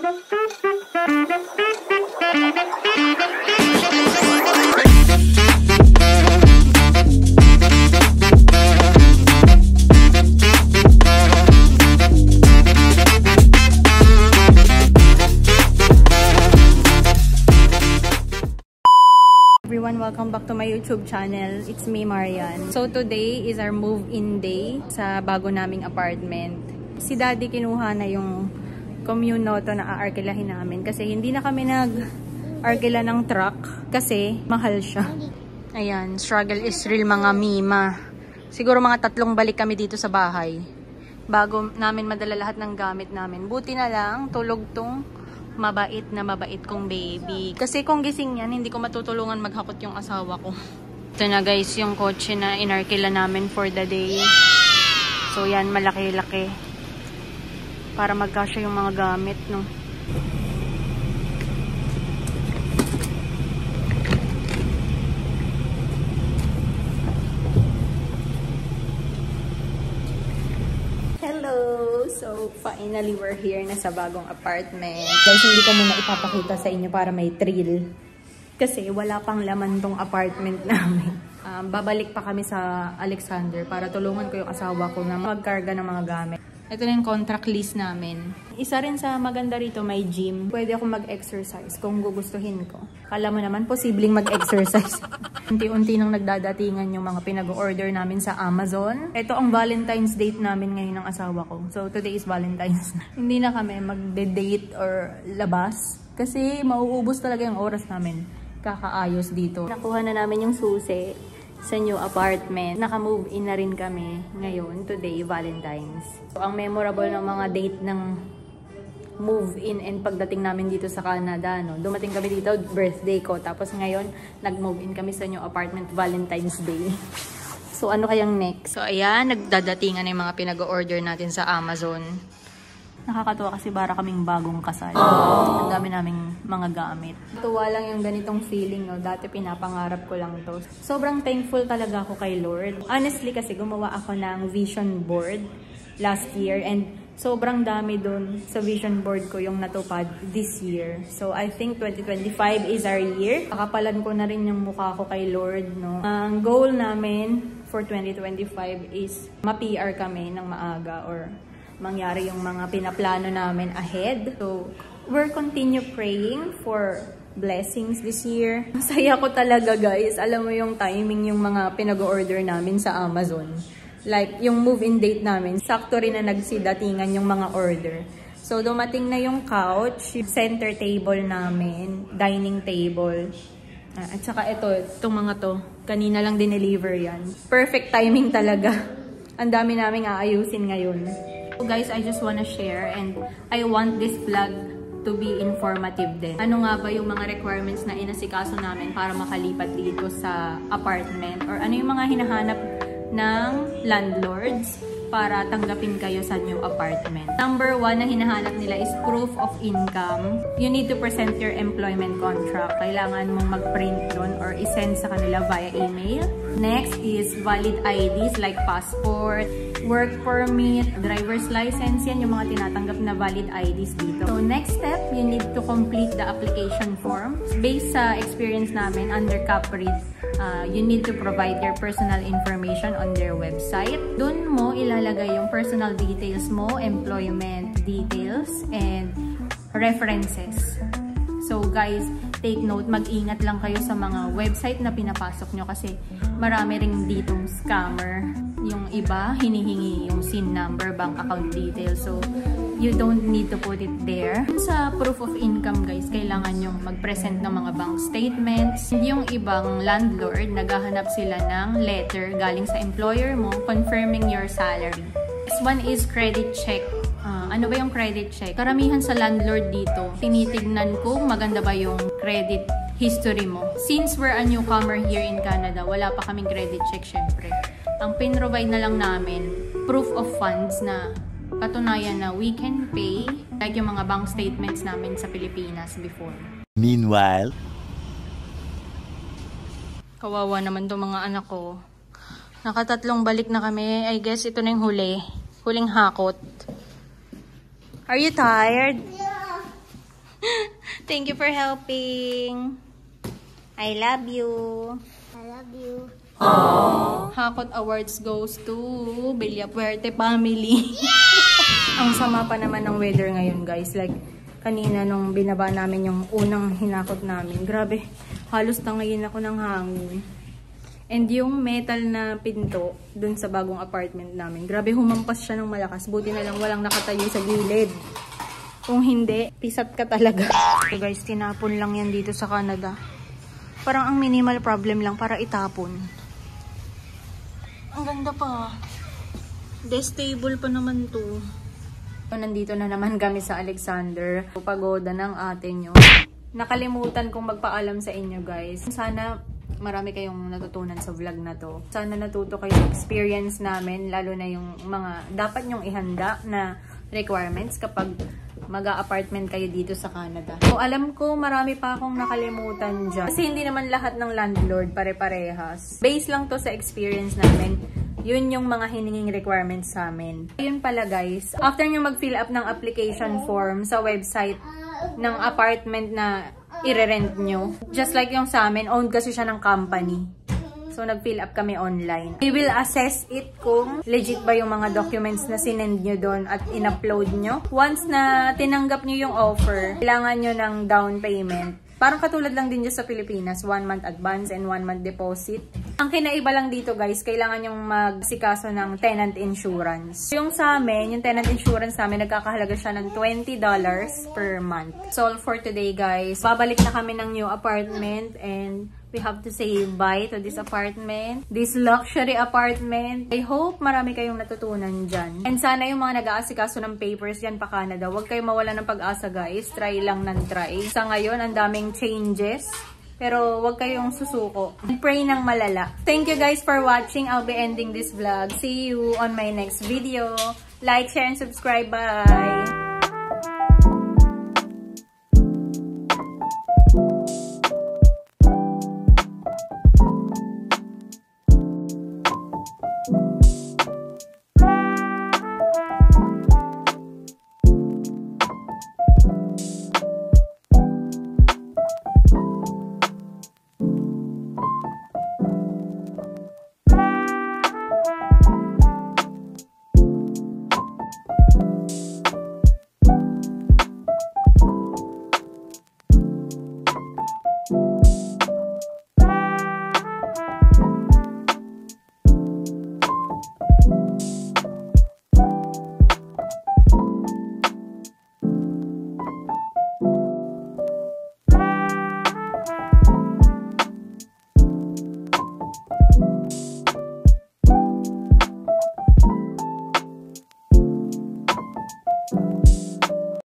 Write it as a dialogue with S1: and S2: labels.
S1: Welcome back to my YouTube channel. It's me, Marian. So today is our move-in day sa bago naming apartment. Si Daddy kinuha na yung commune noto na aarkilahin namin kasi hindi na kami nag-arkila ng truck kasi mahal siya. Ayan, struggle is real mga mima. Siguro mga 3 balik kami dito sa bahay bago namin madala lahat ng gamit namin. Buti na lang tulog tong mabait na mabait kong baby. Kasi kung gising yan, hindi ko matutulungan maghakot yung asawa ko. Ito na guys, yung kotse na inarkila namin for the day. So yan, malaki-laki. Para magkasya yung mga gamit, no? So, finally, we're here na sa bagong apartment. Guys, hindi ko muna ipapakita sa inyo para may thrill. Kasi wala pang laman tong apartment namin. Babalik pa kami sa Alexander para tulungan ko yung asawa ko na magkarga ng mga gamit. Ito na yung contract list namin. Isa rin sa maganda rito, may gym. Pwede ako mag-exercise kung gugustuhin ko. Kala mo naman, posibleng mag-exercise. Unti-unti nang nagdadatingan yung mga pinag-order namin sa Amazon. Ito ang Valentine's date namin ngayon ng asawa ko. So, today is Valentine's. Hindi na kami mag-date or labas. Kasi mauubos talaga yung oras namin. Kakaayos dito. Nakuha na namin yung susi sa new apartment. Naka-move in na rin kami ngayon, today, Valentine's. So, ang memorable ng mga date ng move in and pagdating namin dito sa Canada, no? Dumating kami dito, birthday ko. Tapos ngayon, nag-move in kami sa new apartment, Valentine's Day. So, ano kayang next? So, ayan, nagdadatingan na yung mga pinag-order natin sa Amazon. Nakakatuwa kasi para kaming bagong kasal. Ang dami naming mga gamit. Tuwa lang yung ganitong feeling, no? Dati pinapangarap ko lang to. Sobrang thankful talaga ako kay Lord. Honestly kasi gumawa ako ng vision board last year and sobrang dami dun sa vision board ko yung natupad this year. So I think 2025 is our year. Kakapalan ko na rin yung mukha ko kay Lord, no? Ang goal namin for 2025 is ma-PR kami ng maaga or mangyari yung mga pinaplano namin ahead. So, we're continue praying for blessings this year. Masaya ko talaga guys. Alam mo yung timing yung mga pinag-order namin sa Amazon. Like, yung move-in date namin, sakto rin na nagsidatingan yung mga order. So, dumating na yung couch, center table namin, dining table. At saka itong mga to, kanina lang dineliver yan. Perfect timing talaga. Ang dami naming aayusin ngayon. So guys, I just wanna share and I want this vlog to be informative din. Ano nga ba yung mga requirements na inasikaso namin para makalipat dito sa apartment? Or ano yung mga hinahanap ng landlords para tanggapin kayo sa new apartment? Number 1 na hinahanap nila is proof of income. You need to present your employment contract. Kailangan mong mag-print doon or isend sa kanila via email. Next is valid IDs like passport, work permit, driver's license. Yan yung mga tinatanggap na valid IDs dito. So next step, you need to complete the application form. Based sa experience namin under Caprit, you need to provide your personal information on their website. Doon mo ilalagay yung personal details mo, employment details, and references. So guys, take note, mag-ingat lang kayo sa mga website na pinapasok nyo kasi marami ring ditong scammer. Yung iba, hinihingi yung SIN number, bank account details. So, you don't need to put it there. Sa proof of income guys, kailangan yung mag-present ng mga bank statements. Yung ibang landlord, naghahanap sila ng letter galing sa employer mo confirming your salary. This one is credit check. Ano ba yung credit check? Karamihan sa landlord dito, tinitignan kung maganda ba yung credit history mo. Since we're a newcomer here in Canada, wala pa kaming credit check syempre. Ang pin-provide na lang namin, proof of funds na patunayan na we can pay, like yung mga bank statements namin sa Pilipinas before.
S2: Meanwhile,
S1: kawawa naman itong mga anak ko. Nakatatlong balik na kami. I guess ito na yung huling hakot. Are you tired?
S3: Yeah.
S1: Thank you for helping. I love you.
S2: I love you.
S1: Hakot Awards goes to Villapuerte family. Ang sama pa naman ng weather ngayon, guys. Like, kanina nung binaba namin yung unang hinakot namin. Grabe, halos tangayin ako ng hangin. And yung metal na pinto dun sa bagong apartment namin, grabe humampas siya ng malakas. Buti na lang walang nakatayo sa gilid. Kung hindi, pisat ka talaga. So guys, tinapon lang yan dito sa Canada. Parang ang minimal problem lang para itapon. Ang ganda pa. Destable pa naman to. Nandito na naman kami sa Alexander. Pagoda ng ate nyo. Nakalimutan kong magpaalam sa inyo, guys. Sana marami kayong natutunan sa vlog na to. Sana natuto kayo sa experience namin, lalo na yung mga dapat nyong ihanda na requirements kapag mag-a-apartment kayo dito sa Canada. So, alam ko marami pa akong nakalimutan dyan. Kasi hindi naman lahat ng landlord pare-parehas. Base lang to sa experience namin. Yun yung mga hininging requirements sa amin. Yun pala, guys. After nyo mag-fill up ng application form sa website ng apartment na i-rent nyo, just like yung sa amin, owned kasi siya ng company. So, nag-fill up kami online. We will assess it kung legit ba yung mga documents na sinend nyo doon at in-upload nyo. Once na tinanggap nyo yung offer, kailangan nyo ng down payment. Parang katulad lang din dyan sa Pilipinas, 1 month advance and 1 month deposit. Ang kinaiba lang dito, guys, kailangan yung magsikaso ng tenant insurance. Yung sa amin, yung tenant insurance namin, nagkakahalaga siya ng $20 per month. So, all for today, guys. Babalik na kami ng new apartment and we have to say bye to this apartment, this luxury apartment. I hope marami kayong natutunan dyan. And sana yung mga nag-aasikaso ng papers dyan pa Canada, huwag kayong mawala ng pag-asa, guys. Try lang ng try. Sa ngayon, ang daming changes. Pero huwag kayong susuko. And pray ng malala. Thank you guys for watching. I'll be ending this vlog. See you on my next video. Like, share, and subscribe. Bye!